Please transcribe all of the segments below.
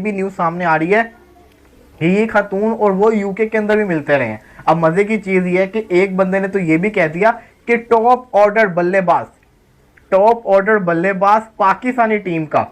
भी न्यूज सामने आ रही है कि ये खातून और वो यूके के अंदर भी मिलते रहे हैं। अब मजे की चीज ये है कि एक बंदे ने तो ये भी कह दिया कि टॉप ऑर्डर बल्लेबाज पाकिस्तानी टीम का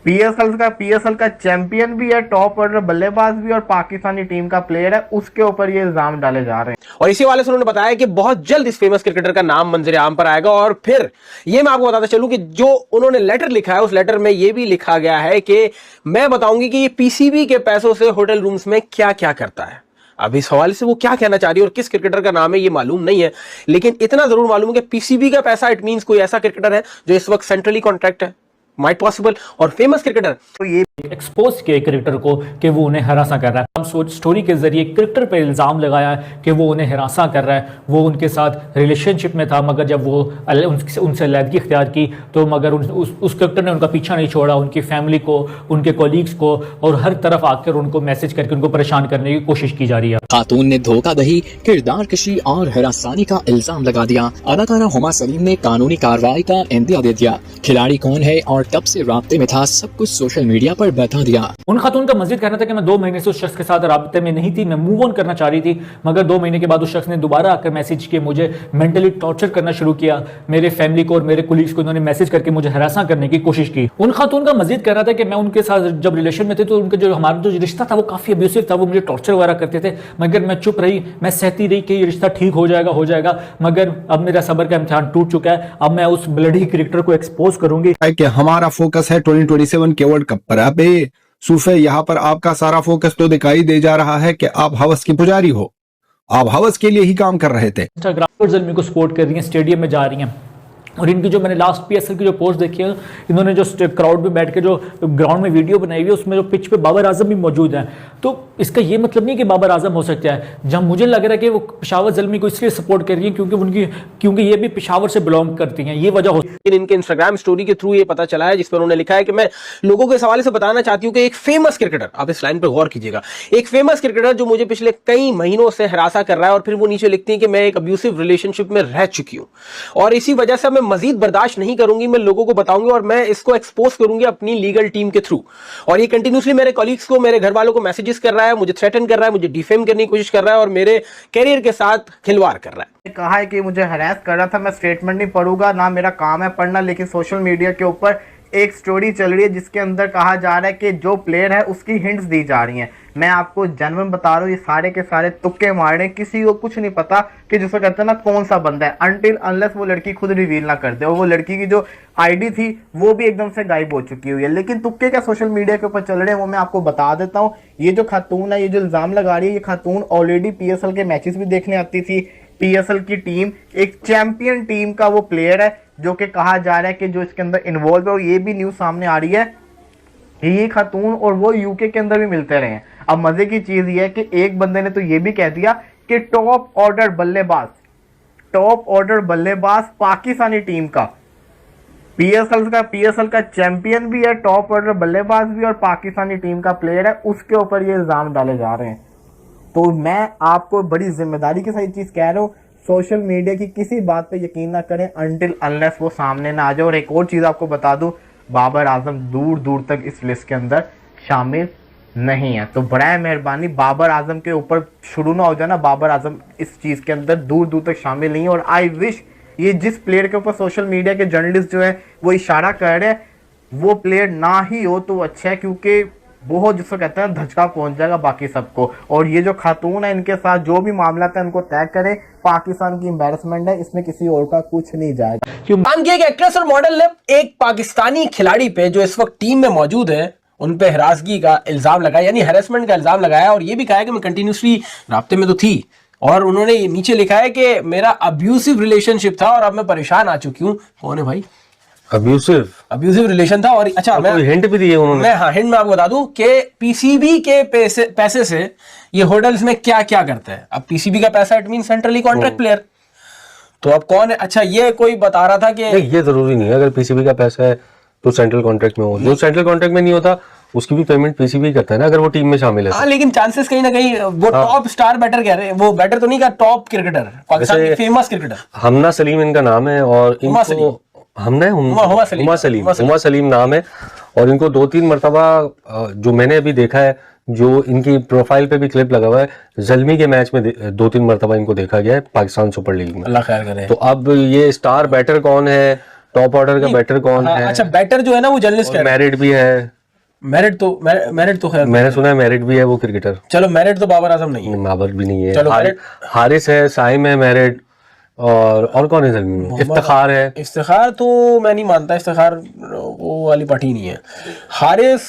पीएसएल का चैंपियन भी है, टॉप ऑर्डर बल्लेबाज भी और पाकिस्तानी टीम का प्लेयर है, उसके ऊपर ये इल्जाम डाले जा रहे हैं। और इसी वाले से उन्होंने बताया कि बहुत जल्द इस फेमस क्रिकेटर का नाम मंजर आम पर आएगा। और फिर ये मैं आपको बताता चलूं कि जो उन्होंने लेटर लिखा है उस लेटर में ये भी लिखा गया है कि मैं बताऊंगी कि ये पीसीबी के पैसों से होटल रूम्स में क्या क्या करता है। अब इस हवाले से वो क्या कहना चाह रही है और किस क्रिकेटर का नाम है ये मालूम नहीं है, लेकिन इतना जरूर मालूम है कि पीसीबी का पैसा इट मींस कोई ऐसा क्रिकेटर है जो इस वक्त सेंट्रली कॉन्ट्रैक्ट है, माइट पॉसिबल, और फेमस क्रिकेटर। तो ये एक्सपोज किया क्रिकेटर को कि वो उन्हें हरासा कर रहा है। हम स्टोरी के जरिए क्रिकेटर पर इल्ज़ाम लगाया है कि वो उन्हें हरासा कर रहा है, वो उनके साथ रिलेशनशिप में था, मगर जब वो उनसे अलहदगी इख्तियार की तो मगर उस क्रिकेटर ने उनका पीछा नहीं छोड़ा, उनकी फैमिली को, उनके कोलीग्स को और हर तरफ आकर उनको मैसेज करके उनको परेशान करने की कोशिश की जा रही है। खातून ने धोखाधड़ी, किरदार कशी और हरासानी का इल्जाम लगा दिया। अदाकारा हुमा सलीम ने कानूनी कार्रवाई का इंदिया दे दिया। खिलाड़ी कौन है और कब से राब्ते में था, सब कुछ सोशल मीडिया पर बता दिया। उन खातून का मजीद कहना था कि मैं 2 महीने से उस शख्स के साथ राब्ते में नहीं थी, मैं मूव ऑन करना चाह रही थी, मगर 2 महीने के बाद उस शख्स ने दोबारा आकर मैसेज किए, मुझे मेंटली टॉर्चर करना शुरू किया। मेरे फैमिली को और मेरे कोलीग्स को उन्होंने मैसेज करके मुझे हरासा करने की कोशिश की। उन खातून का मजीद कहना था कि मैं उनके साथ जब रिलेशन में थे तो उनका जो हमारा जो रिश्ता था वो काफी अब्यूसिव था, वो मुझे टॉर्चर वगैरह करते थे, मगर मैं चुप रही, मैं सहती रही कि ये रिश्ता ठीक हो जाएगा। मगर अब मेरा सब्र का इम्तिहान टूट चुका है, अब मैं उस ब्लडी क्रिकेटर को एक्सपोज करूंगी। कि हमारा फोकस है 2027 के वर्ल्ड कप पर। अब सूफे, यहाँ पर आपका सारा फोकस तो दिखाई दे जा रहा है कि आप हवस की पुजारी हो, आप हवस के लिए ही काम कर रहे थे। इंस्टाग्राम पर जल्मी को सपोर्ट कर रही हैं, स्टेडियम में जा रही हैं, और इनकी जो मैंने लास्ट पीएसएल की जो पोस्ट देखी है, इन्होंने जो क्राउड में बैठ के जो ग्राउंड में वीडियो बनाई हुई है उसमें जो पिच पे बाबर आजम भी मौजूद हैं। तो इसका ये मतलब नहीं कि बाबर आजम हो सकता है, जब मुझे लग रहा है कि वो पेशावर जल्मी को इसलिए सपोर्ट कर रही है क्योंकि ये भी पेशावर से बिलोंग करती हैं, ये वजह हो। इनके इंस्टाग्राम स्टोरी के थ्रू ये पता चला है जिस पर उन्होंने लिखा है कि मैं लोगों के सवाल से बताना चाहती हूँ कि एक फेमस क्रिकेटर, आप इस लाइन पर गौर कीजिएगा, एक फेमस क्रिकेटर जो मुझे पिछले कई महीनों से हरासा कर रहा है, और फिर वो नीचे लिखती है कि मैं एक अब्यूसिव रिलेशनशिप में रह चुकी हूँ और इसी वजह से मैं मजीद बर्दाश्त नहीं करूंगी, मैं लोगों को बताऊंगी और मैं इसको एक्सपोज करूंगी अपनी लीगल टीम के थ्रू। और ये कंटिन्यूसली मेरे कॉलीग्स को, मेरे घर वालों को मैसेजेस कर रहा है, मुझे थ्रेटन कर रहा है, मुझे डिफेम करने की कोशिश कर रहा है और मेरे कैरियर के साथ खिलवाड़ कर रहा है। कहा है कि मुझे हरास कर रहा था, मैं स्टेटमेंट नहीं पढ़ूंगा, ना मेरा काम है पढ़ना, लेकिन सोशल मीडिया के ऊपर एक स्टोरी चल रही है जिसके अंदर कहा जा रहा है कि जो प्लेयर है उसकी हिंट्स दी जा रही हैं। मैं आपको जेन्युइन बता रहा हूँ, ये सारे के सारे तुक्के मार रहे हैं, किसी को कुछ नहीं पता कि जिसको कहते हैं ना कौन सा बंदा है, अनटिल अनलेस वो लड़की खुद रिवील ना कर दे। और वो लड़की की जो आईडी थी वो भी एकदम से गायब हो चुकी हुई है, लेकिन तुक्के क्या सोशल मीडिया के ऊपर चल रहे हैं वो मैं आपको बता देता हूँ। ये जो खातून है, ये जो इल्जाम लगा रही है, ये खातून ऑलरेडी पीएसएल के मैचेस भी देखने आती थी। पीएसएल की टीम, एक चैंपियन टीम का वो प्लेयर है जो कि कहा जा रहा है कि जो इसके अंदर इन्वॉल्व है। और ये भी न्यूज सामने आ रही है कि ये खातून और वो यूके के अंदर भी मिलते रहे हैं। अब मजे की चीज ये है कि एक बंदे ने तो ये भी कह दिया कि टॉप ऑर्डर बल्लेबाज पाकिस्तानी टीम का पीएसएल का चैंपियन भी है, टॉप ऑर्डर बल्लेबाज भी और पाकिस्तानी टीम का प्लेयर है, उसके ऊपर ये इल्जाम डाले जा रहे हैं। तो मैं आपको बड़ी जिम्मेदारी के साथ ये चीज कह रहा हूँ, सोशल मीडिया की किसी बात पे यकीन ना करें अनटिल अनलेस वो सामने ना आ जाए। और एक और चीज आपको बता दूं, बाबर आजम दूर दूर तक इस लिस्ट के अंदर शामिल नहीं है। तो बड़ा मेहरबानी बाबर आजम के ऊपर शुरू ना हो जाए ना, बाबर आजम इस चीज के अंदर दूर दूर तक शामिल नहीं है। और आई विश ये जिस प्लेयर के ऊपर सोशल मीडिया के जर्नलिस्ट जो है वो इशारा कर रहे हैं वो प्लेयर ना ही हो तो अच्छा है, क्योंकि बहुत जिसको कहते हैं धचका पहुंच जाएगा बाकी सबको। और ये जो खातून है इनके साथ जो भी मामला है उनको तय करें, पाकिस्तान की एम्बैरेसमेंट है, इसमें किसी और का कुछ नहीं जाएगा। मान किया कि एक्ट्रेस और मॉडल ने एक पाकिस्तानी खिलाड़ी पे जो इस वक्त टीम में मौजूद है उन पे हरासगी का इल्जाम लगाया, यानी हैरेसमेंट का इल्जाम लगाया, और ये भी कहा कि मैं कंटिन्यूसली राब्ते में तो थी। और उन्होंने ये नीचे लिखा है कि मेरा अब्यूसिव रिलेशनशिप था और अब मैं परेशान आ चुकी हूँ। कौन है भाई? अब्यूसिव रिलेशन था। और अच्छा, मैं हिंट भी दिए उन्होंने। हाँ, हिंट मैं आपको बता दूं कि पीसीबी के पैसे से ये होटल्स में क्या क्या करता है। अब पीसीबी का पैसा it mean centrally contract player, तो अब कौन है? अच्छा, ये कोई बता रहा था कि ये जरूरी नहीं है, अगर पीसीबी का पैसा है तो सेंट्रल कॉन्ट्रैक्ट में हो, जो सेंट्रल कॉन्ट्रैक्ट में नहीं होता उसकी भी पेमेंट पीसीबी करता है ना, अगर वो टीम में शामिल है। हाँ, लेकिन चांसेस कहीं ना कहीं वो टॉप स्टार बैटर कह रहे हैं, वो बैटर तो नहीं कहा, टॉप क्रिकेटर, पाकिस्तान के फेमस क्रिकेटर हमना सलीम इनका नाम है, और इनको हुमा सलीम नाम है, और इनको 2-3 मरतबा जो मैंने अभी देखा है, जो इनकी प्रोफाइल पे भी क्लिप लगा हुआ है, ज़ल्मी के मैच में 2-3 मरतबा इनको देखा गया है पाकिस्तान सुपर लीग में। अल्लाह खैर करे। तो अब ये स्टार बैटर कौन है, टॉप ऑर्डर का बैटर कौन है? अच्छा, बैटर जो है ना वो जर्नलिस्ट है, मैरिड भी है। मेरिट तो खैर मैंने सुना है मैरिड भी है वो क्रिकेटर। चलो, मेरिट तो बाबर आजम नहीं है। बाबर भी नहीं है। चलो, मेरिट हारिस है, साइम है मैरिड, और कौन है ज़ल्मी में? इफ्तिखार है। इफ्तिखार तो मैं नहीं मानता, इफ्तिखार वो वाली पार्टी नहीं है। हारिस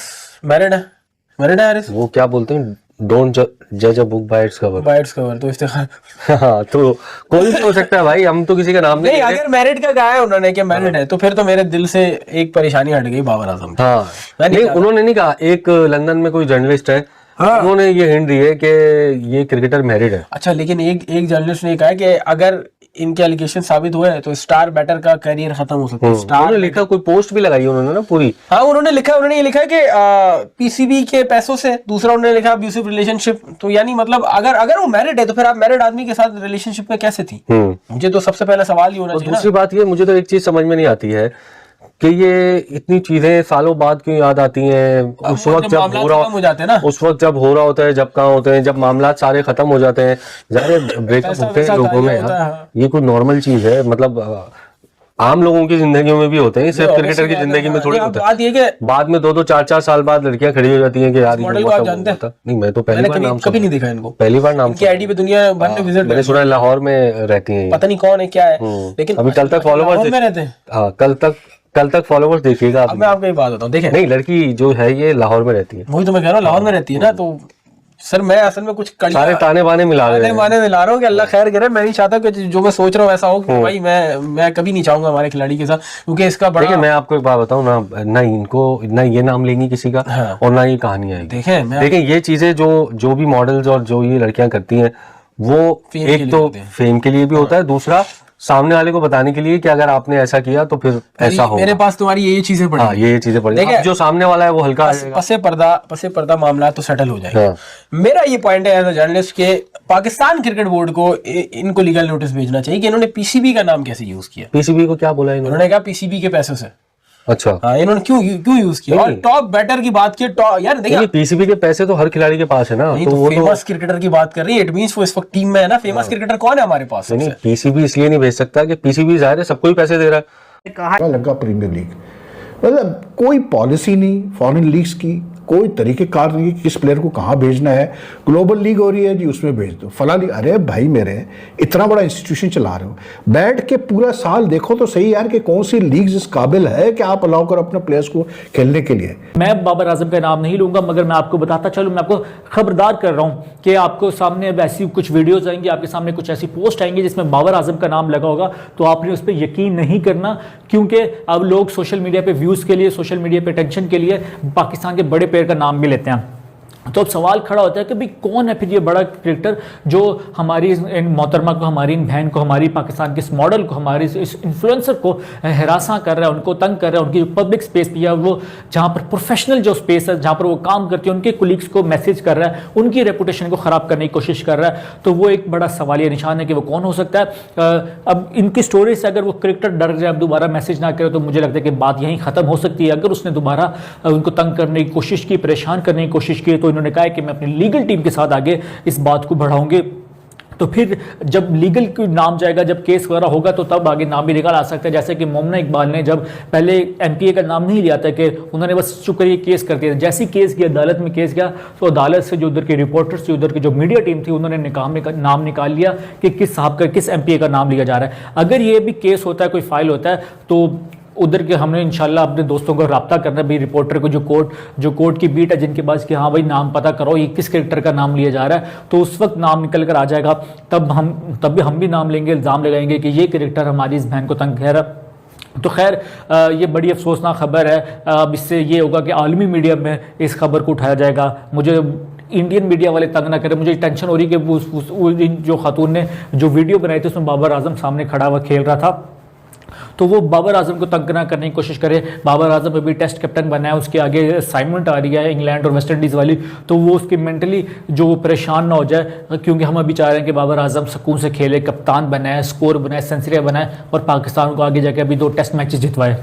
मैरिड है हारिस। वो क्या बोलते हैं, डोंट जज a book by its cover. तो इफ्तिखार हाँ, तो कोई भी हो सकता है भाई, हम तो किसी का नाम नहीं नहीं, ले रहे। अगर मैरिड का कहा है उन्होंने कि मैरिड है, तो फिर तो मेरे दिल से एक परेशानी हट गई बाबर आजम की। हाँ, नहीं उन्होंने नहीं कहा। एक लंदन में कोई जर्नलिस्ट है, उन्होंने ये हिंट दी है कि ये क्रिकेटर मैरिड है। अच्छा, लेकिन एक जर्नलिस्ट ने कहा है कि अगर इनके एलिगेशन साबित हुए तो स्टार बैटर का करियर खत्म हो सकता है। उन्होंने लिखा, कोई पोस्ट भी लगाई उन्होंने ना पूरी। हाँ, उन्होंने ये लिखा है कि पीसीबी के पैसों से, दूसरा उन्होंने लिखा अब्यूसिव रिलेशनशिप। तो यानी मतलब अगर वो मैरिड है तो फिर आप मैरिड आदमी के साथ रिलेशनशिप में कैसे थी? मुझे तो सबसे पहला सवाल ही होना चाहिए। दूसरी बात ये, मुझे तो एक चीज समझ में नहीं आती है कि ये इतनी चीजें सालों बाद क्यों याद आती हैं? उस वक्त जब हो रहा होता है, जब कहाँ होते हैं, जब मामला सारे खत्म हो जाते हैं, जाहिर ब्रेकअप होते हैं लोगों में यार, ये कोई नॉर्मल चीज है। मतलब आम लोगों की जिंदगी में भी होते हैं, सिर्फ क्रिकेटर की जिंदगी में थोड़ी होता है। बाद में 2-2, 4-4 साल बाद लड़कियां खड़ी हो जाती हैं कि यार मॉडल को आप जानते हैं? नहीं, मैं तो पहली बार नाम कभी नहीं देखा इनको। पहली बार नाम इनकी आईडी पे दुनिया भर में विजिट, मैंने सुना है लाहौर में रहती हैं, पता नहीं कौन है क्या है, लेकिन अभी कल तक फॉलोवर्स में रहते हैं। हाँ, कल तक फॉलोवर्स देखिएगा। अब मैं आपको एक बात बताऊं, देखें, नहीं, लड़की जो है ये लाहौर में रहती है। वही तो मैं कह रहा हूँ, लाहौर में रहती है ना। तो सर मैं असल में कुछ सारे ताने बाने मिला रहे हैं कि अल्लाह खैर करे। मैं नहीं चाहता कि जो मैं सोच रहा हूँ ऐसा हो कि भाई मैं कभी नहीं चाहूंगा हमारे खिलाड़ी के साथ, क्योंकि इसका बड़ा। मैं आपको एक बात बताऊं ना इनको ना ये नाम लेंगी किसी का, और ना ये कहानी आएगी। देखें ये चीजें जो भी मॉडल्स और जो ये लड़कियां करती हैं, वो एक तो फेम के लिए भी होता है, दूसरा सामने वाले को बताने के लिए कि अगर आपने ऐसा किया तो फिर ऐसा होगा। मेरे पास तुम्हारी ये चीजें पड़ी। हाँ, ये चीजें पड़ी। अब जो सामने वाला है वो हल्का पसे पर्दा मामला तो सेटल हो जाएगा। मेरा ये पॉइंट है एज अ जर्नलिस्ट के पाकिस्तान क्रिकेट बोर्ड को इनको लीगल नोटिस भेजना चाहिए कि इन्होंने पीसीबी का नाम कैसे यूज किया। पीसीबी को क्या बोला इन्होंने कहा पीसीबी के पैसों से। अच्छा, हाँ, इन्होंने क्यों यूज किया? और टॉप बैटर की बात की, यार देखिए, पीसीबी के पैसे तो हर खिलाड़ी के पास है ना। तो वो फेमस क्रिकेटर की बात कर रही है, इट मींस वो इस वक्त टीम में है ना। फेमस क्रिकेटर कौन है हमारे पास? नहीं, पीसीबी इसलिए नहीं भेज सकता कि पीसीबी जाहिर है सबको ही पैसे दे रहा है। कहा लगा प्रीमियर लीग, मतलब कोई पॉलिसी नहीं फॉरेन लीग्स की, कोई तरीकेकार नहीं कि किस प्लेयर को कहाँ भेजना है। ग्लोबल लीग हो रही है जी, उसमें भेज दो फला लीग। अरे भाई मेरे, इतना बड़ा इंस्टीट्यूशन चला रहे हो, बैठ के पूरा साल देखो तो सही यार कि कौन सी लीग इस काबिल है कि आप अलाउ करो अपने प्लेयर्स को खेलने के लिए। मैं बाबर आजम का नाम नहीं लूंगा, मगर मैं आपको बताता चलूं, मैं आपको खबरदार कर रहा हूं कि आपको सामने अब ऐसी कुछ वीडियोस आएंगी, आपके सामने कुछ ऐसी पोस्ट आएंगी जिसमें बाबर आजम का नाम लगा होगा, तो आपने उस पर यकीन नहीं करना। क्योंकि अब लोग सोशल मीडिया पे व्यूज के लिए, सोशल मीडिया पे टेंशन के लिए पाकिस्तान के बड़े प्लेयर का नाम भी लेते हैं। तो अब सवाल खड़ा होता है कि भाई कौन है फिर ये बड़ा क्रिकेटर जो हमारी इन मोहतरमा को, हमारी इन बहन को, हमारी पाकिस्तान के इस मॉडल को, हमारे इस इन्फ्लुएंसर को हरासा कर रहा है, उनको तंग कर रहा है। उनकी जो पब्लिक स्पेस भी है, वो जहाँ पर प्रोफेशनल जो स्पेस है, जहाँ पर वो काम करती है, उनके कुलीग्स को मैसेज कर रहा है, उनकी रेपुटेशन को ख़राब करने की कोशिश कर रहा है। तो वो एक बड़ा सवालिया निशान है कि वो कौन हो सकता है। अब इनकी स्टोरी से अगर वो क्रिकेटर डर जाए, अब दोबारा मैसेज ना करे, तो मुझे लगता है कि बात यहीं ख़त्म हो सकती है। अगर उसने दोबारा उनको तंग करने की कोशिश की, परेशान करने की कोशिश की, तो इन्होंने कहा है कि मैं अपनी लीगल टीम के साथ आगे इस बात को बढ़ाऊंगे। तो फिर जब लीगल नाम जाएगा, जब केस वगैरह होगा, तो तब आगे नाम भी निकल आ सकता है। जैसे कि मोमना इकबाल ने जब पहले एमपीए का नाम नहीं लिया था, कि उन्होंने बस शुक्रिया केस कर दिया। जैसे ही केस किया, अदालत में केस गया, तो अदालत से जो उधर के रिपोर्टर्स थी, उधर की जो मीडिया टीम थी, उन्होंने नाम निकाल लिया कि किस साहब का, किस एमपीए का नाम लिया जा रहा है। अगर ये भी केस होता है, कोई फाइल होता है, तो उधर के हमने इंशाल्लाह अपने दोस्तों को रब्ता करना है, भाई रिपोर्टर को, जो कोर्ट की बीट है, जिनके पास कि हाँ भाई नाम पता करो, ये किस क्रिकेटर का नाम लिया जा रहा है। तो उस वक्त नाम निकल कर आ जाएगा, तब हम भी नाम लेंगे, इल्ज़ाम लगाएंगे कि ये क्रिकेटर हमारी इस बहन को तंग कर रहा है। तो खैर ये बड़ी अफसोसनाक खबर है। अब इससे ये होगा कि आलमी मीडिया में इस खबर को उठाया जाएगा। मुझे इंडियन मीडिया वाले तंग ना करें, मुझे टेंशन हो रही है कि जो खातून ने जो वीडियो बनाई थी, उसमें बाबर आजम सामने खड़ा हुआ खेल रहा था, तो वो बाबर आजम को तंग ना करने की कोशिश करे। बाबर आजम अभी टेस्ट कैप्टन बना है, उसके आगे असाइनमेंट आ रही है इंग्लैंड और वेस्ट इंडीज़ वाली, तो वो उसकी मेंटली जो परेशान ना हो जाए, क्योंकि हम अभी चाह रहे हैं कि बाबर आजम सुकून से खेले, कप्तान बनाए, स्कोर बनाए, सेंचुरियाँ बनाए और पाकिस्तान को आगे जाके अभी 2 टेस्ट मैचेस जितवाए।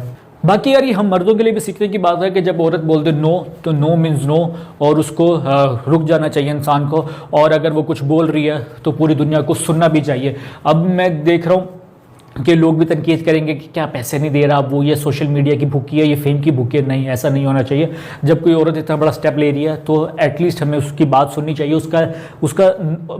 बाकी यार ये हम मर्दों के लिए भी सीखने की बात है कि जब औरत बोल दे नो तो नो मीन्स नो, और उसको रुक जाना चाहिए इंसान को, और अगर वो कुछ बोल रही है तो पूरी दुनिया को सुनना भी चाहिए। अब मैं देख रहा हूँ कि लोग भी तनकीद करेंगे कि क्या पैसे नहीं दे रहा, वो ये सोशल मीडिया की भूखी है, ये फेम की भूखी है। नहीं, ऐसा नहीं होना चाहिए। जब कोई औरत इतना बड़ा स्टेप ले रही है तो एटलीस्ट हमें उसकी बात सुननी चाहिए, उसका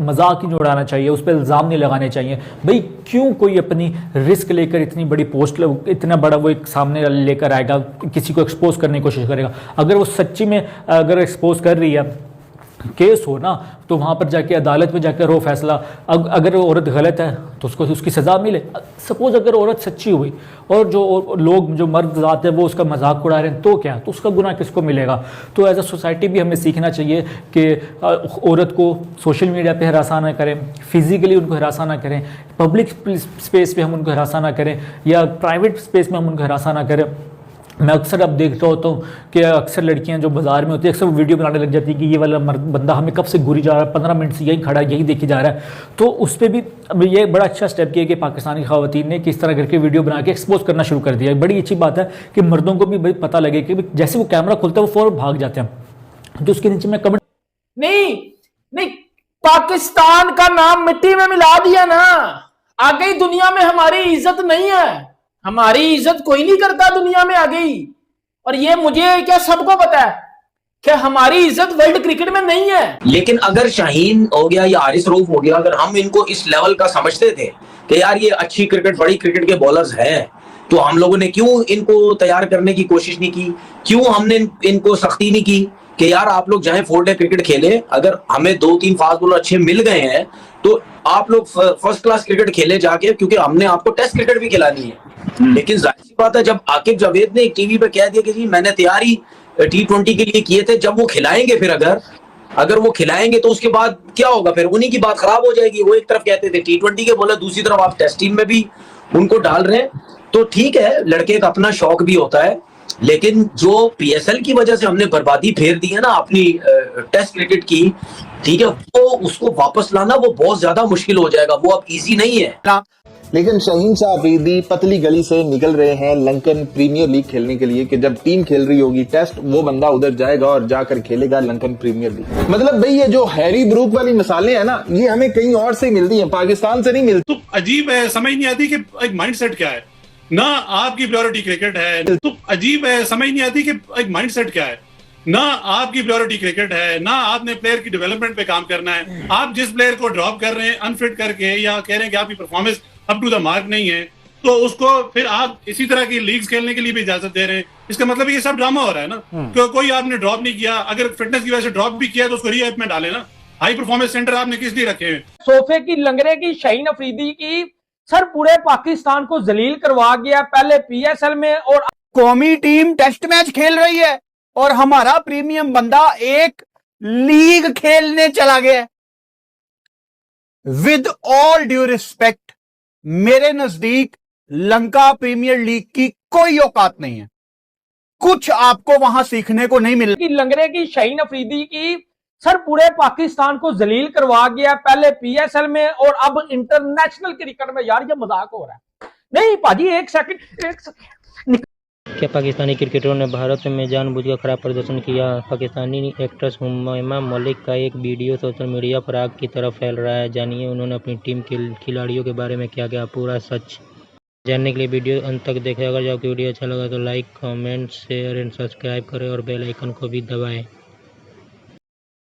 मजाक ही नहीं उड़ाना चाहिए, उस पर इल्ज़ाम नहीं लगाने चाहिए। भाई क्यों कोई अपनी रिस्क लेकर इतनी बड़ी पोस्ट, इतना बड़ा वो एक सामने लेकर आएगा, किसी को एक्सपोज करने की कोशिश करेगा। अगर वो सच्ची में अगर एक्सपोज कर रही है, केस हो ना, तो वहाँ पर जाके अदालत में जाकर वो फैसला, अगर औरत गलत है तो उसको उसकी सज़ा मिले। सपोज अगर औरत सच्ची हुई और जो लोग जो मर्द ज़ात है वो उसका मजाक उड़ा रहे हैं तो क्या, तो उसका गुनाह किसको मिलेगा? तो एज अ सोसाइटी भी हमें सीखना चाहिए कि औरत को सोशल मीडिया पे हरासा ना करें, फिजिकली उनको हरासा ना करें, पब्लिक स्पेस पे हम उनको हरासा ना करें, या प्राइवेट स्पेस में हम उनको हरासा ना करें। मैं अक्सर अब देखता होता हूँ कि अक्सर लड़कियां जो बाजार में होती है अक्सर वीडियो बनाने लग जाती है कि ये वाला बंदा हमें कब से घूरी जा रहा है, 15 मिनट से यही खड़ा है, यही देखी जा रहा है। तो उस पर भी अब ये बड़ा अच्छा स्टेप किया कि पाकिस्तानी ख़वातीन ने किस तरह करके वीडियो बना के एक्सपोज करना शुरू कर दिया। बड़ी अच्छी बात है कि मर्दों को भी पता लगे कि जैसे वो कैमरा खुलता है वो फ़ौरन भाग जाते हैं। तो उसके नीचे मैं कमेंट नहीं, पाकिस्तान का नाम मिट्टी में मिला दिया ना, आगे दुनिया में हमारी इज्जत नहीं है, हमारी इज्जत कोई नहीं करता दुनिया में आ गई। और ये मुझे क्या सबको पता है कि हमारी इज्जत वर्ल्ड क्रिकेट में नहीं है। लेकिन अगर शाहीन हो गया या हारिस रऊफ हो गया, अगर हम इनको इस लेवल का समझते थे कि यार ये अच्छी क्रिकेट, बड़ी क्रिकेट के बॉलर्स हैं, तो हम लोगों ने क्यों इनको तैयार करने की कोशिश नहीं की? क्यों हमने इनको सख्ती नहीं की कि यार आप लोग जाएं 4 डे क्रिकेट खेले? अगर हमें 2-3 फास्ट बॉलर अच्छे मिल गए हैं तो आप लोग फर्स्ट क्लास क्रिकेट खेले जाके, क्योंकि हमने आपको टेस्ट क्रिकेट भी खिलानी है। लेकिन जाहिर सी बात है, जब आकिब जावेद ने एक टीवी पे कह दिया कि जी मैंने तैयारी T20 के लिए किए थे, जब वो खिलाएंगे, फिर अगर वो खिलाएंगे तो उसके बाद क्या होगा? फिर उन्हीं की बात खराब हो जाएगी। वो एक तरफ कहते थे T20 के बोले, दूसरी तरफ आप टेस्ट टीम में भी उनको डाल रहे हैं। तो ठीक है, लड़के का अपना शौक भी होता है, लेकिन जो PSL की वजह से हमने बर्बादी फेर दी है ना अपनी टेस्ट क्रिकेट की, ठीक है, वो उसको वापस लाना वो बहुत ज्यादा मुश्किल हो जाएगा, वो अब इजी नहीं है। लेकिन शाहीन शाह अफरीदी पतली गली से निकल रहे हैं लंकन प्रीमियर लीग खेलने के लिए कि जब टीम खेल रही होगी टेस्ट, वो बंदा उधर जाएगा और जाकर खेलेगा लंकन प्रीमियर लीग। मतलब भाई ये जो हैरी ब्रूक वाली मिसालें हैं ना, ये हमें कहीं और से मिलती हैं, पाकिस्तान से नहीं मिलती। तो अजीब है, समझ नहीं आती कि एक माइंडसेट क्या है ना। आपकी प्रायोरिटी क्रिकेट है, तो अजीब है, समझ नहीं आती कि एक माइंडसेट क्या है ना। आपकी प्रायोरिटी क्रिकेट है ना, आपने प्लेयर की डेवलपमेंट पे काम करना है। आप जिस प्लेयर को ड्रॉप कर रहे हैं अनफिट करके, या कह रहे हैं कि आपकी performance up to the mark नहीं है, तो उसको फिर आप इसी तरह की लीग्स खेलने के लिए भी इजाजत दे रहे हैं। इसका मतलब ये सब ड्रामा हो रहा है ना। तो कोई आपने ड्रॉप नहीं किया, अगर फिटनेस की वजह से ड्रॉप भी किया तो उसको रीएप में डाले ना। हाई परफॉर्मेंस सेंटर आपने किस लिए रखे हैं? सोफे की लंगरे की शाहीन अफरीदी की सर पूरे पाकिस्तान को जलील करवा गया, पहले PSL में, और कौमी टीम टेस्ट मैच खेल रही है और हमारा प्रीमियम बंदा एक लीग खेलने चला गया। विद ऑल ड्यू रिस्पेक्ट, मेरे नजदीक लंका प्रीमियर लीग की कोई औकात नहीं है, कुछ आपको वहां सीखने को नहीं मिल। लंगरे की शाहीन अफरीदी की सर पूरे पाकिस्तान को जलील करवा गया, पहले PSL में और अब इंटरनेशनल क्रिकेट में। यार ये मजाक हो रहा है। नहीं पाजी, एक सेकंड। क्या पाकिस्तानी क्रिकेटरों ने भारत में जानबूझकर खराब प्रदर्शन किया? पाकिस्तानी एक्ट्रेस हुमामा मलिक का एक वीडियो सोशल मीडिया पर आग की तरह फैल रहा है। जानिए उन्होंने अपनी टीम के खिलाड़ियों के बारे में क्या कहा, पूरा सच जानने के लिए वीडियो अंत तक देखें। अगर आपको वीडियो अच्छा लगा तो like, comment, share and subscribe करें और बेल आइकन को भी दबाएं।